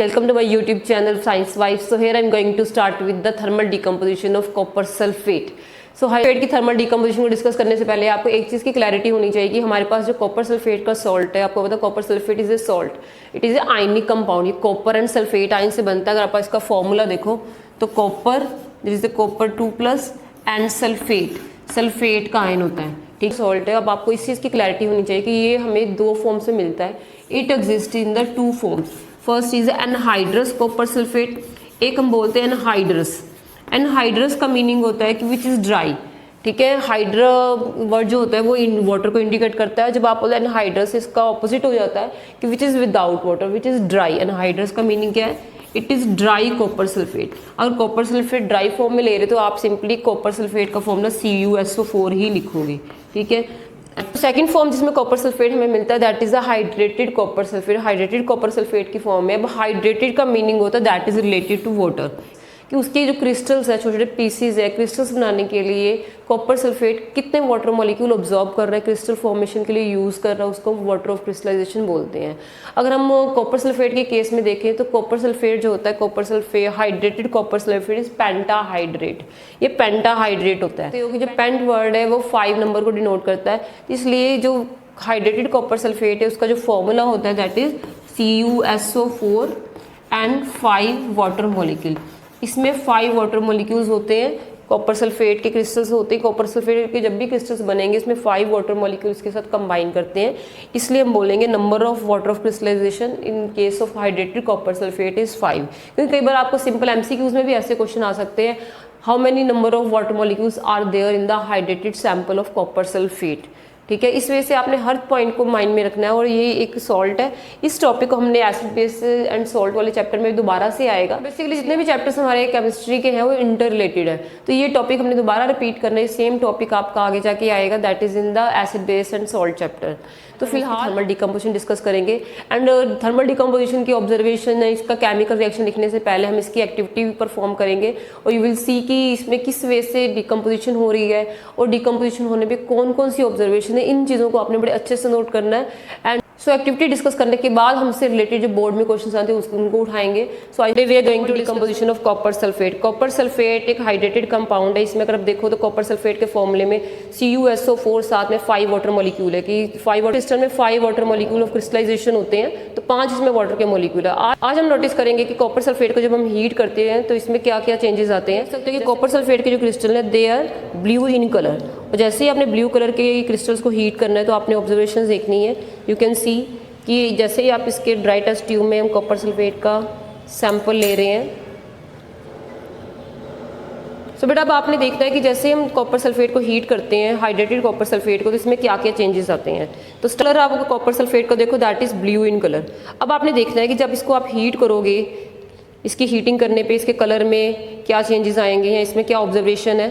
welcome to my YouTube channel Science Vibes. So here I'm going to start with the thermal decomposition of copper sulfate. So hydrate की thermal decomposition को discuss करने से पहले आपको एक चीज़ की clarity होनी चाहिए कि हमारे पास जो कॉपर सल्फेट का सॉल्ट है, आपको पता है copper sulphate is a salt, it is a ionic compound. ये कॉपर एंड सल्फेट आयन से बनता है। अगर आप इसका फॉर्मूला देखो तो copper is copper 2+ and sulphate का आयन होता है, ठीक सॉल्ट है। अब आपको इस चीज़ की क्लैरिटी होनी चाहिए कि ये हमें दो फॉर्म से मिलता है। It exist in the two forms. First is anhydrous copper sulphate, एक हम बोलते हैं एनहाइड्रस। एनहाइड्रस का मीनिंग होता है कि विच इज़ ड्राई, ठीक है। हाइड्रा वर्ड जो होता है वो इन वाटर को इंडिकेट करता है। जब आप बोलते हैं एनहाइड्रस, इसका ऑपोजिट हो जाता है कि which is without water, which is dry. Anhydrous का मीनिंग क्या है? It is dry copper sulphate. अगर कॉपर सल्फेट ड्राई फॉर्म में ले रहे तो आप सिंपली कॉपर सल्फेट का फॉर्मूला CuSO4 ही लिखोगे, ठीक है। सेकेंड फॉर्म जिसमें कॉपर सल्फेट हमें मिलता है that is a hydrated copper sulphate. Hydrated copper sulphate की फॉर्म में, अब हाइड्रेटेड का मीनिंग होता है that is related to water, कि उसके जो क्रिस्टल्स है, छोटे छोटे पीसीज है, क्रिस्टल्स बनाने के लिए कॉपर सल्फेट कितने वाटर मॉलिक्यूल ऑब्जॉर्ब कर रहा है, क्रिस्टल फॉर्मेशन के लिए यूज़ कर रहा है, उसको वाटर ऑफ क्रिस्टलाइजेशन बोलते हैं। अगर हम कॉपर सल्फेट के केस में देखें तो कॉपर सल्फेट जो होता है, copper sulphate hydrated copper sulphate is pentahydrate. ये पेंटाहाइड्रेट होता है क्योंकि जो पेंट वर्ड है वो 5 नंबर को डिनोट करता है। इसलिए जो हाइड्रेटेड कॉपर सल्फेट है उसका जो फॉर्मूला होता है that is CuSO4 and 5 water molecule. इसमें 5 वाटर मॉलिक्यूल्स होते हैं। कॉपर सल्फेट के क्रिस्टल्स होते हैं, कॉपर सल्फेट के जब भी क्रिस्टल्स बनेंगे इसमें 5 वाटर मॉलिक्यूल्स के साथ कंबाइन करते हैं। इसलिए हम बोलेंगे number of water of crystallisation in case of hydrated copper sulphate is 5। क्योंकि कई बार आपको सिंपल MCQs में भी ऐसे क्वेश्चन आ सकते हैं, how many number of water molecules are there in the hydrated sample of copper sulphate, ठीक है। इस वजह से आपने हर पॉइंट को माइंड में रखना है। और ये एक सॉल्ट है। इस टॉपिक को हमने एसिड बेस एंड सॉल्ट वाले चैप्टर में दोबारा से आएगा। बेसिकली जितने भी चैप्टर्स हमारे केमिस्ट्री के हैं वो इंटर रिलेटेड है, तो ये टॉपिक हमने दोबारा रिपीट करना है। सेम टॉपिक आपका आगे जाके आएगा that is in the acid base and salt chapter. तो फिलहाल थर्मल डिकम्पोजिशन डिस्कस करेंगे। एंड थर्मल डिकम्पोजिशन की ऑब्जर्वेशन है, इसका केमिकल रिएक्शन लिखने से पहले हम इसकी एक्टिविटी भी परफॉर्म करेंगे और यू विल सी कि इसमें किस वे से डिकम्पोजिशन हो रही है और डिकम्पोजिशन होने पे कौन कौन सी ऑब्जर्वेशन है। इन चीज़ों को आपने बड़े अच्छे से नोट करना है। एंड सो एक्टिविटी डिस्कस करने के बाद हमसे रिलेटेड जो बोर्ड में क्वेश्चन आते हैं उनको उठाएंगे। So I we are going to decomposition of copper sulphate. Copper sulphate एक हाइड्रेटेड कंपाउंड है। इसमें अगर आप देखो तो कॉपर सल्फेट के फॉर्मूले में CuSO4 साथ में 5 वाटर मॉलिक्यूल है, कि 5 वाटर क्रिस्टल में 5 वाटर मॉलिक्यूल ऑफ क्रिस्टलाइजेशन होते हैं, तो 5 इसमें वाटर के मॉलिक्यूल है। आज हम नोटिस करेंगे कि कॉपर सल्फेट को जब हम हीट करते हैं तो इसमें क्या क्या चेंजेस आते हैं। सकते हैं कि कॉपर सल्फेट के जो क्रिस्टल है they are blue in colour, और जैसे ही आपने ब्लू कलर के क्रिस्टल्स को हीट करना है तो आपने ऑब्जर्वेशन देखनी है। यू कैन सी कि जैसे ही आप इसके ड्राई टेस्ट ट्यूब में हम कॉपर सल्फेट का सैंपल ले रहे हैं, सो बेटा अब आपने देखना है कि जैसे हम कॉपर सल्फेट को हीट करते हैं, हाइड्रेटेड कॉपर सल्फेट को, तो इसमें क्या क्या चेंजेस आते हैं। तो कलर आप कॉपर सल्फेट को देखो that is blue in colour. अब आपने देखना है कि जब इसको आप हीट करोगे, इसकी हीटिंग करने पे इसके कलर में क्या चेंजेस आएंगे या इसमें क्या ऑब्जर्वेशन है।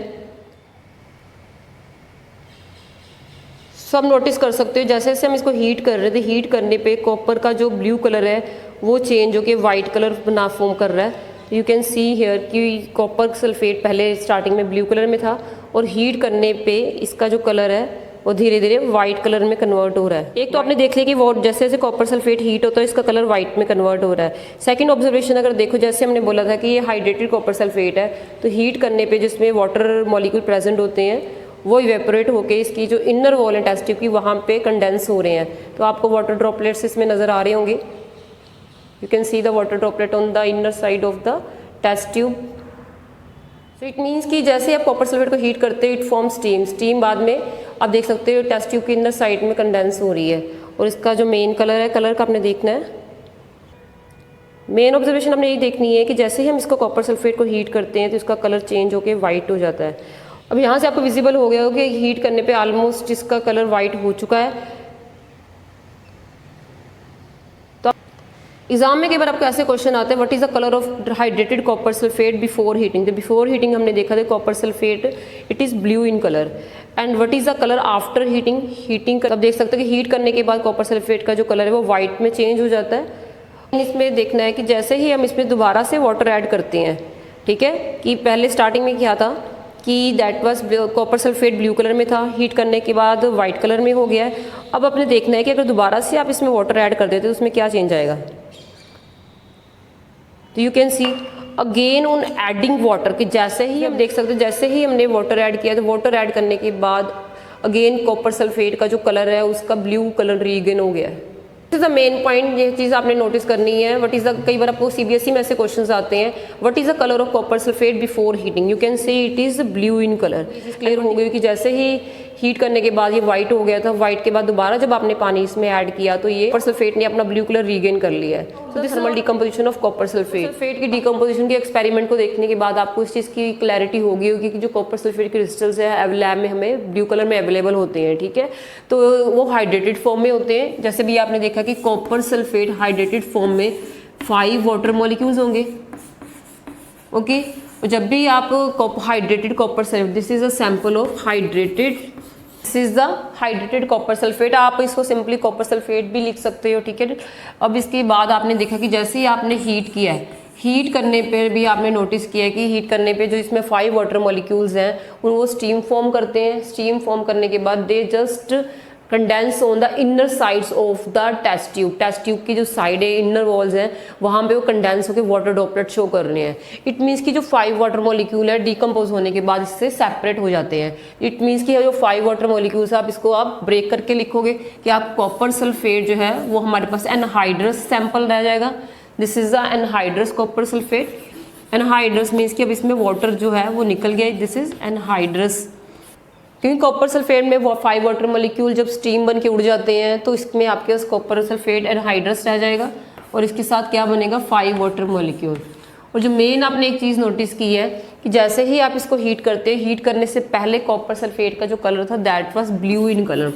सब नोटिस कर सकते हो जैसे जैसे हम इसको हीट कर रहे थे, हीट करने पे कॉपर का जो ब्लू कलर है वो चेंज होकर वाइट कलर बना फॉर्म कर रहा है। यू कैन सी हियर कि कॉपर सल्फेट पहले स्टार्टिंग में ब्लू कलर में था और हीट करने पे इसका जो कलर है वो धीरे धीरे वाइट कलर में कन्वर्ट हो रहा है। एक तो आपने देख लिया कि वो जैसे जैसे कॉपर सल्फेट हीट होता है इसका कलर वाइट में कन्वर्ट हो रहा है। सेकंड ऑब्जर्वेशन अगर देखो, जैसे हमने बोला था कि ये हाइड्रेटेड कॉपर सल्फेट है, तो हीट करने पे जिसमें वाटर मॉलिक्यूल प्रेजेंट होते हैं वो इवेपोरेट होके इसकी जो इनर वॉल है टेस्ट ट्यूब की वहाँ पे कंडेंस हो रहे हैं। तो आपको वाटर ड्रॉपलेट्स इसमें नज़र आ रहे होंगे। You can see the water droplet on the inner side of the test tube. So it means कि जैसे आप कॉपर सल्फेट को हीट करते हैं इट फॉर्म स्टीम। स्टीम बाद में आप देख सकते हो टेस्ट ट्यूब की इनर साइड में कंडेंस हो रही है और इसका जो मेन कलर है, कलर का आपने देखना है। मेन ऑब्जर्वेशन आपने यही देखनी है कि जैसे ही हम इसको कॉपर सल्फेट को हीट करते हैं तो इसका कलर चेंज होकर वाइट हो जाता है। अब यहाँ से आपको विजिबल हो गया हो कि हीट करने पे ऑलमोस्ट इसका कलर वाइट हो चुका है। तो एग्जाम में कई बार आपको ऐसे क्वेश्चन आते हैं what is the colour of hydrated copper sulphate before heating. तो बिफोर हीटिंग हमने देखा था copper sulphate it is blue in colour. And what is the colour after heating. Heating अब देख सकते हो कि हीट करने के बाद कॉपर सल्फेट का जो कलर है वो वाइट में चेंज हो जाता है। इसमें देखना है कि जैसे ही हम इसमें दोबारा से वाटर ऐड करते हैं, ठीक है, कि पहले स्टार्टिंग में क्या था कि that was copper sulphate blue colour में था, हीट करने के बाद वाइट कलर में हो गया है। अब अपने देखना है कि अगर दोबारा से आप इसमें वाटर ऐड कर देते तो उसमें क्या चेंज आएगा। तो you can see again on adding water कि जैसे ही हम देख सकते हैं, जैसे ही हमने वाटर ऐड किया तो वाटर ऐड करने के बाद अगेन कॉपर सल्फेट का जो कलर है उसका ब्लू कलर रीगेन हो गया है। This is the main point, ये चीज़ आपने नोटिस करनी है। व्हाट इज द, कई बार आपको सीबीएसई में ऐसे क्वेश्चंस आते हैं, what is the colour of copper sulphate before heating, you can see it is blue in colour. Clear हो गई कि जैसे ही हीट करने के बाद ये वाइट हो गया था, वाइट के बाद दोबारा जब आपने पानी इसमें ऐड किया तो ये कॉपर सल्फेट ने अपना ब्लू कलर रीगेन कर लिया है। तो this thermal decomposition of copper sulphate. Sulphate की डिकम्पोजिशन के एक्सपेरिमेंट को देखने के बाद आपको इस चीज़ की क्लैरिटी होगी कि जो कॉपर सल्फेट के क्रिस्टल्स है लैब में हमें ब्लू कलर में अवेलेबल होते हैं, ठीक है। तो वो हाइड्रेटेड फॉर्म में होते हैं, जैसे भी आपने देखा कि कॉपर सल्फेट हाइड्रेटेड फॉर्म में 5 वाटर मॉलिक्यूल्स होंगे, ओके। जब भी आप hydrated copper sulphate, this is a sample of hydrated, this is the hydrated copper sulphate, आप इसको सिंपली कॉपर सल्फेट भी लिख सकते हो, ठीक है। अब इसके बाद आपने देखा कि जैसे ही आपने हीट किया है, हीट करने पे भी आपने नोटिस किया कि हीट करने पे जो इसमें 5 वाटर मॉलिक्यूल्स हैं वो स्टीम फॉर्म करते हैं। स्टीम फॉर्म करने के बाद they just condense on the inner sides of the test tube. Test tube की जो साइड है, इनर वॉल्स हैं, वहाँ पे वो कंडेंस होकर वाटर ड्रॉपलेट शो कर रहे हैं। इट मीन्स कि जो 5 वाटर मॉलिक्यूल है डिकम्पोज होने के बाद इससे सेपरेट हो जाते हैं। इट मीन्स कि जो 5 वाटर मॉलिक्यूल्स आप इसको आप ब्रेक करके लिखोगे कि आप कॉपर सल्फेट जो है वो हमारे पास एनहाइड्रस सैंपल रह जाएगा। This is the anhydrous copper sulphate. Anhydrous means कि अब इसमें वाटर जो है वो निकल गया, दिस इज एनहाइड्रस। क्योंकि कॉपर सल्फेट में 5 वाटर मॉलिक्यूल जब स्टीम बन के उड़ जाते हैं तो इसमें आपके पास कॉपर सल्फेट एनहाइड्रस रह जाएगा और इसके साथ क्या बनेगा, 5 वाटर मॉलिक्यूल। और जो मेन आपने एक चीज़ नोटिस की है कि जैसे ही आप इसको हीट करते हैं, हीट करने से पहले कॉपर सल्फेट का जो कलर था that was blue in colour,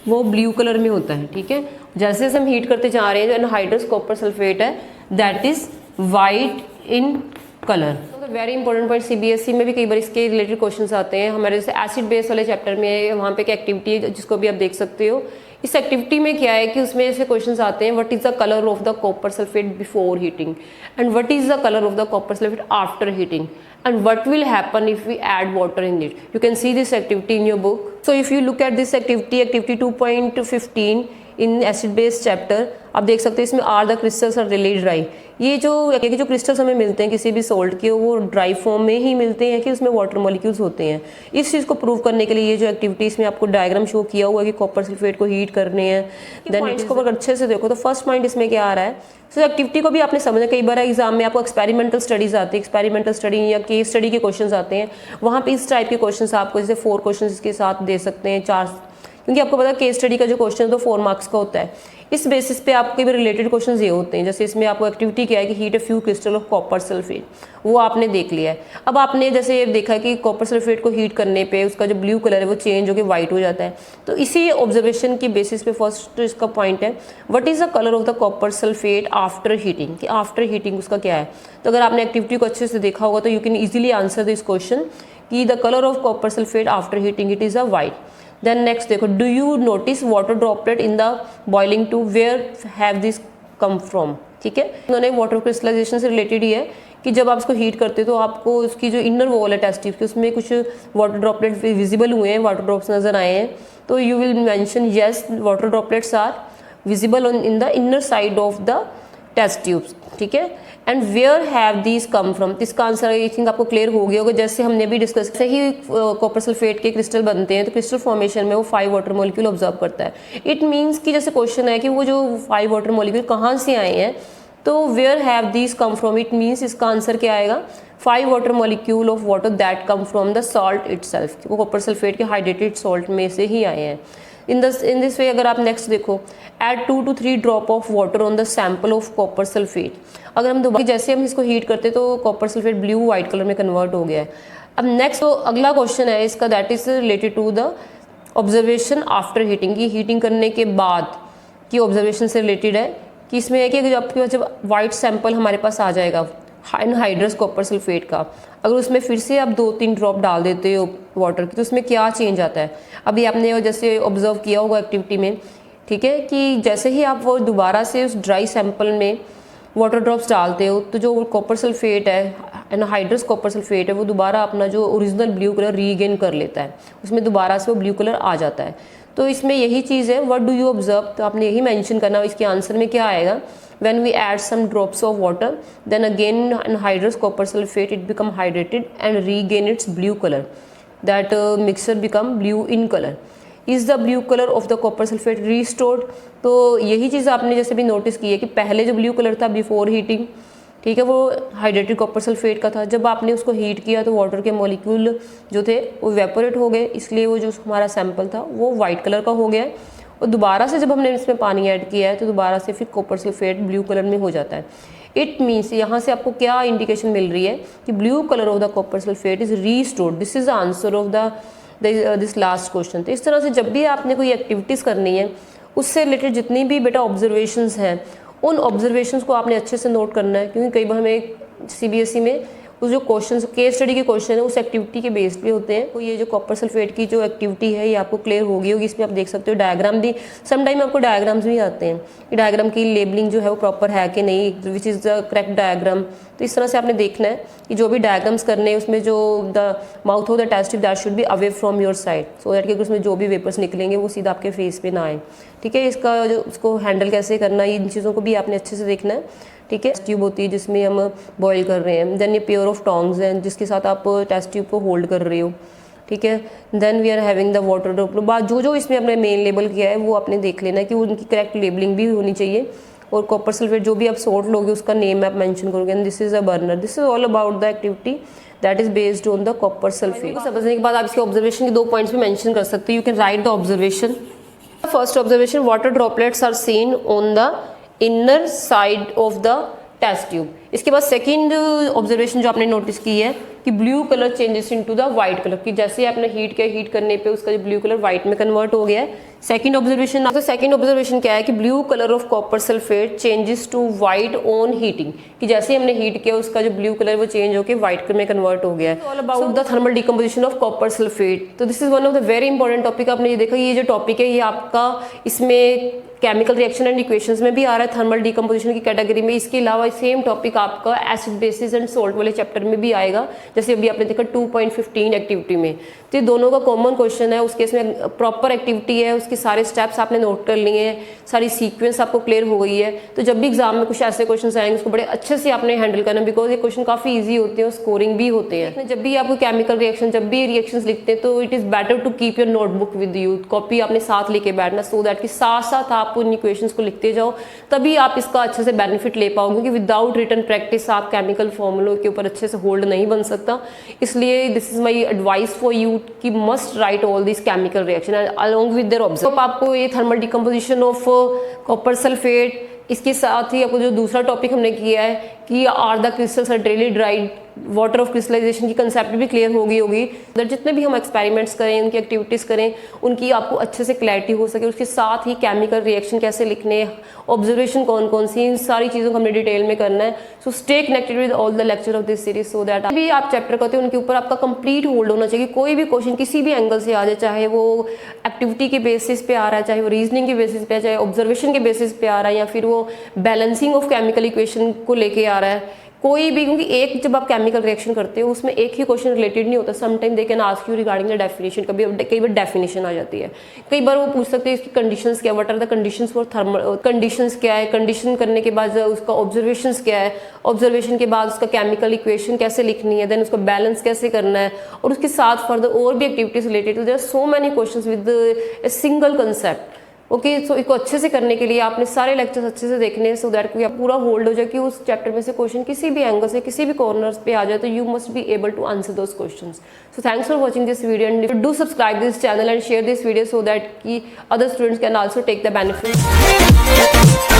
वो ब्लू कलर में होता है, ठीक है। जैसे जैसे हम हीट करते जा रहे हैं, जो एनहाइड्रस कॉपर सल्फेट है that is white in colour. Very important point, CBSE में भी कई बार इसके रिलेटेड क्वेश्चंस आते हैं। हमारे जैसे एसिड बेस वाले चैप्टर में वहाँ पे एक एक्टिविटी है जिसको भी आप देख सकते हो। इस एक्टिविटी में क्या है कि उसमें ऐसे क्वेश्चंस आते हैं, what is the colour of the copper sulphate before heating and what is the colour of the copper sulphate after heating and what will happen if we add water in it. You can see this activity in your book. So if you look at this activity 2.15 in acid base chapter, आप देख सकते हैं इसमें are the crystals are really dry. ये जो crystals हमें मिलते हैं किसी भी सोल्ट के, वो ड्राई फॉर्म में ही मिलते हैं कि उसमें वाटर मॉलिक्यूल्स होते हैं। इस चीज़ को प्रूव करने के लिए ये जो एक्टिविटी इसमें आपको डायग्राम शो किया हुआ है कि कॉपर सल्फेट को हीट करने हैं। देन इसको अगर अच्छे से देखो तो फर्स्ट पॉइंट इसमें क्या आ रहा है, सो एक्टिविटी को भी आपने समझा। कई बार एग्जाम में आपको एक्सपेरिमेंटल स्टडीज आती है, एक्सपेरिमेंटल स्टडी या केस स्टडी के क्वेश्चंस आते हैं, वहाँ पे इस टाइप के क्वेश्चंस आपको जैसे 4 क्वेश्चंस के साथ दे सकते हैं, 4, क्योंकि आपको पता है केस स्टडी का जो क्वेश्चन है तो 4 मार्क्स का होता है। इस बेसिस पे आपको कई बार रिलेटेड क्वेश्चंस ये होते हैं, जैसे इसमें आपको एक्टिविटी क्या है कि heat a few crystal of copper sulphate, वो आपने देख लिया है। अब आपने जैसे ये देखा कि कॉपर सल्फेट को हीट करने पे उसका जो ब्लू कलर है वो चेंज होकर वाइट हो जाता है। तो इसी ऑब्जर्वेशन की बेसिस पे फर्स्ट इसका पॉइंट है, what is the colour of the copper sulphate after heating, कि आफ्टर हीटिंग उसका क्या है। तो अगर आपने एक्टिविटी को अच्छे से देखा होगा तो you can easily answer this question कि the colour of copper sulphate after heating it is a white. Then next देखो, do you notice water droplet in the boiling tube, where have this come from, ठीक है। उन्होंने water crystallization से related ही है कि जब आप इसको हीट करते हो तो आपको उसकी जो इनर वॉल है टेस्ट ट्यूब की, उसमें कुछ वाटर ड्रॉपलेट विजिबल हुए हैं, वाटर ड्रॉप्स नजर आए हैं। तो you will mention yes water droplets are visible in the inner side of the test tubes, ठीक है। And where have these come from, इसका आंसर आई थिंक आपको क्लियर हो गया होगा। जैसे हमने भी डिस्कस किया ही कॉपर सल्फेट के क्रिस्टल बनते हैं तो क्रिस्टल फॉर्मेशन में वो 5 वाटर मॉलिक्यूल ऑब्जर्व करता है। इट मीन्स कि जैसे क्वेश्चन है कि वो जो 5 वाटर मॉलिक्यूल कहाँ से आए हैं, तो where have these come from, it means इसका आंसर क्या आएगा, 5 water molecule of water that come from the salt itself, वो कॉपर सल्फेट के हाइड्रेटेड सॉल्ट में से ही आए हैं। इन दिस वे अगर आप नेक्स्ट देखो, add 2 to 3 drop of water on the sample of copper sulphate. अगर हम दोबारा जैसे हम इसको हीट करते तो copper sulphate blue white colour में कन्वर्ट हो गया है। अब नेक्स्ट तो अगला क्वेश्चन है इसका, that is related to the observation after heating, की हीटिंग करने के बाद की ऑब्जर्वेशन से रिलेटेड है कि इसमें है कि आपके पास जब वाइट सैंपल हमारे पास आ जाएगा एनहाइड्रस कॉपर सल्फेट का, अगर उसमें फिर से आप 2-3 ड्रॉप डाल देते हो वाटर की तो उसमें क्या चेंज आता है। अभी आपने जैसे ऑब्जर्व किया होगा एक्टिविटी में, ठीक है, कि जैसे ही आप वो दोबारा से उस ड्राई सैंपल में वाटर ड्रॉप्स डालते हो तो जो कॉपर सल्फेट है, एनहाइड्रस कॉपर सल्फेट है, वो दोबारा अपना जो ओरिजिनल ब्लू कलर रीगेन कर लेता है, उसमें दोबारा से वो ब्लू कलर आ जाता है। तो इसमें यही चीज़ है, व्हाट डू यू ऑब्जर्व, तो आपने यही मेंशन करना, इसके आंसर में क्या आएगा, when we add some drops of water then again anhydrous copper sulfate it become hydrated and regain its blue color, that mixture become blue in color, is the blue color of the copper sulfate restored। तो यही चीज़ आपने जैसे भी notice की है कि पहले जो ब्लू कलर था बिफोर हीटिंग, ठीक है, वो हाइड्रेटेड कॉपर सल्फेट का था। जब आपने उसको हीट किया तो वाटर के मॉलिक्यूल जो थे वो वेपोरेट हो गए, इसलिए वो जो हमारा सैंपल था वो वाइट कलर का हो गया। और दोबारा से जब हमने इसमें पानी ऐड किया है तो दोबारा से फिर कॉपर सल्फेट ब्लू कलर में हो जाता है। इट मीन्स यहाँ से आपको क्या इंडिकेशन मिल रही है कि blue colour of the copper sulphate is restored. This is the answer of this last question. तो इस तरह से जब भी आपने कोई एक्टिविटीज़ करनी है उससे रिलेटेड जितनी भी बेटा ऑब्जर्वेशंस हैं उन ऑब्जर्वेशंस को आपने अच्छे से नोट करना है, क्योंकि कई बार हमें CBSE में उस जो क्वेश्चन केस स्टडी के क्वेश्चन है उस एक्टिविटी के बेस्ड पे होते हैं। तो ये जो कॉपर सल्फेट की जो एक्टिविटी है ये आपको क्लियर होगी। इसमें आप देख सकते हो डायग्राम भी, सम टाइम आपको डायग्राम्स भी आते हैं कि डायग्राम की लेबलिंग जो है वो प्रॉपर है कि नहीं, which is the correct diagram. तो इस तरह से आपने देखना है कि जो भी डायग्राम्स करने हैं उसमें जो the mouth of the test tube that should be away from your side, so that कि उसमें जो भी वेपर्स निकलेंगे वो सीधा आपके फेस पे ना आए। ठीक है, इसका जो उसको हैंडल कैसे करना है इन चीज़ों को भी आपने अच्छे से देखना है। ठीक है, ट्यूब होती है जिसमें हम बॉईल कर रहे हैं, देन ये पेयर ऑफ टोंग्स हैं जिसके साथ आप टेस्ट ट्यूब को होल्ड कर रहे हो। ठीक है, then we are having the water drop. बाद जो इसमें आपने मेन लेबल किया है वो आपने देख लेना है कि उनकी करेक्ट लेबलिंग भी होनी चाहिए। और कॉपर सल्फेट जो भी आप सोल्ट लोगे उसका नेम आप मेंशन करोगे। And this is a burner. This is all about the activity that is based on the copper sulphate. समझने के बाद आप इसके ऑब्जर्वेशन के 2 पॉइंट्स भी मेंशन कर सकते हो। You can write the observation. First observation, water droplets are seen on the inner side of the test tube. इसके बाद सेकंड ऑब्जर्वेशन जो आपने नोटिस की है कि blue colour changes into the white colour, कि जैसे आपने हीट किया, हीट करने पे उसका जो ब्लू कलर वाइट में कन्वर्ट हो गया है। सेकंड ऑब्जर्वेशन, तो सेकंड ऑब्जर्वेशन क्या है कि blue colour of copper sulphate changes to white on heating, कि जैसे हमने हीट किया उसका जो ब्लू कलर वो चेंज होकर वाइट में कन्वर्ट हो गया है। All about the thermal decomposition of copper sulphate. तो this is one of the very important topic. आपने ये देखा, ये जो टॉपिक है ये आपका इसमें केमिकल रिएक्शन एंड इक्वेशंस में भी आ रहा है, थर्मल डिकम्पोजिशन की कैटेगरी में। इसके अलावा सेम टॉपिक आपका एसिड बेसिस एंड सोल्ट वाले चैप्टर में भी आएगा, जैसे अभी आपने देखा 2.15 एक्टिविटी में। तो ये दोनों का कॉमन क्वेश्चन है, उसके इसमें प्रॉपर एक्टिविटी है, उसके सारे स्टेप्स आपने नोट कर लिए हैं, सारी सीक्वेंस आपको क्लियर हो गई है। तो जब भी एग्जाम में कुछ ऐसे क्वेश्चन आएंगे उसको बड़े अच्छे से आपने हैंडल करना, बिकॉज ये क्वेश्चन काफी ईजी होते हैं और स्कोरिंग भी होते हैं। जब भी आपको केमिकल रिएक्शन, जब भी रिएक्शंस लिखते हैं तो it is better to keep your notebook with you, copy आपने साथ लेके बैठना, सो दैट कि साथ साथ आप उन इक्वेशंस को लिखते जाओ, तभी आप इसका अच्छे से बेनिफिट ले पाओगे। क्योंकि विदाउट रिटन प्रैक्टिस आप केमिकल फॉर्मूलों के ऊपर अच्छे से होल्ड नहीं बन सकता। इसलिए this is my advice for you कि must write all this chemical reaction along with their observe. आपको ये thermal decomposition of copper sulphate, इसके साथ ही आपको जो दूसरा टॉपिक हमने किया है कि are the crystals are dryly dried, water of crystallization की कंसेप्ट भी क्लियर हो गई होगी। जितने भी हम एक्सपेरिमेंट्स करें, उनकी एक्टिविटीज़ करें, उनकी आपको अच्छे से क्लैरिटी हो सके। उसके साथ ही केमिकल रिएक्शन कैसे लिखने, ऑब्जर्वेशन कौन कौन सी, इन सारी चीज़ों को हमने डिटेल में करना है। So stay connected with all the lecture of this series, so that भी आप चैप्टर करते हैं उनके ऊपर आपका कंप्लीट होल्ड होना चाहिए। कोई भी क्वेश्चन किसी भी एंगल से आ जाए, चाहे वो एक्टिविटी के बेसिस पे आ रहा है, चाहे वो रीजनिंग के बेसिस पे, चाहे ऑब्जर्वेशन के बेसिस पे आ रहा है, या फिर वो बैलेंसिंग ऑफ केमिकल इक्वेशन को लेके आ रहा है, कोई भी। क्योंकि एक जब आप केमिकल रिएक्शन करते हो उसमें एक ही क्वेश्चन रिलेटेड नहीं होता। Sometime they can ask you regarding the definition, कई बार डेफिनेशन आ जाती है, कई बार वो पूछ सकते हैं इसकी कंडीशंस क्या, what are the conditions for thermal, conditions क्या है, कंडीशन करने के बाद उसका ऑब्जर्वेशंस क्या है, ऑब्जर्वेशन के बाद उसका केमिकल इक्वेशन कैसे लिखनी है, देन उसका बैलेंस कैसे करना है, और उसके साथ फर्दर और भी activities related. There are so many questions with a single concept. Okay, so इसको अच्छे से करने के लिए आपने सारे लेक्चर्स अच्छे से देखने हैं, सो दैट कोई आप पूरा होल्ड हो जाए कि उस चैप्टर में से क्वेश्चन किसी भी एंगल से, किसी भी कॉर्नर्स पे आ जाए तो you must be able to answer those questions. So thanks for watching this video and do subscribe this channel and share this video, so that कि other students can also take the benefit.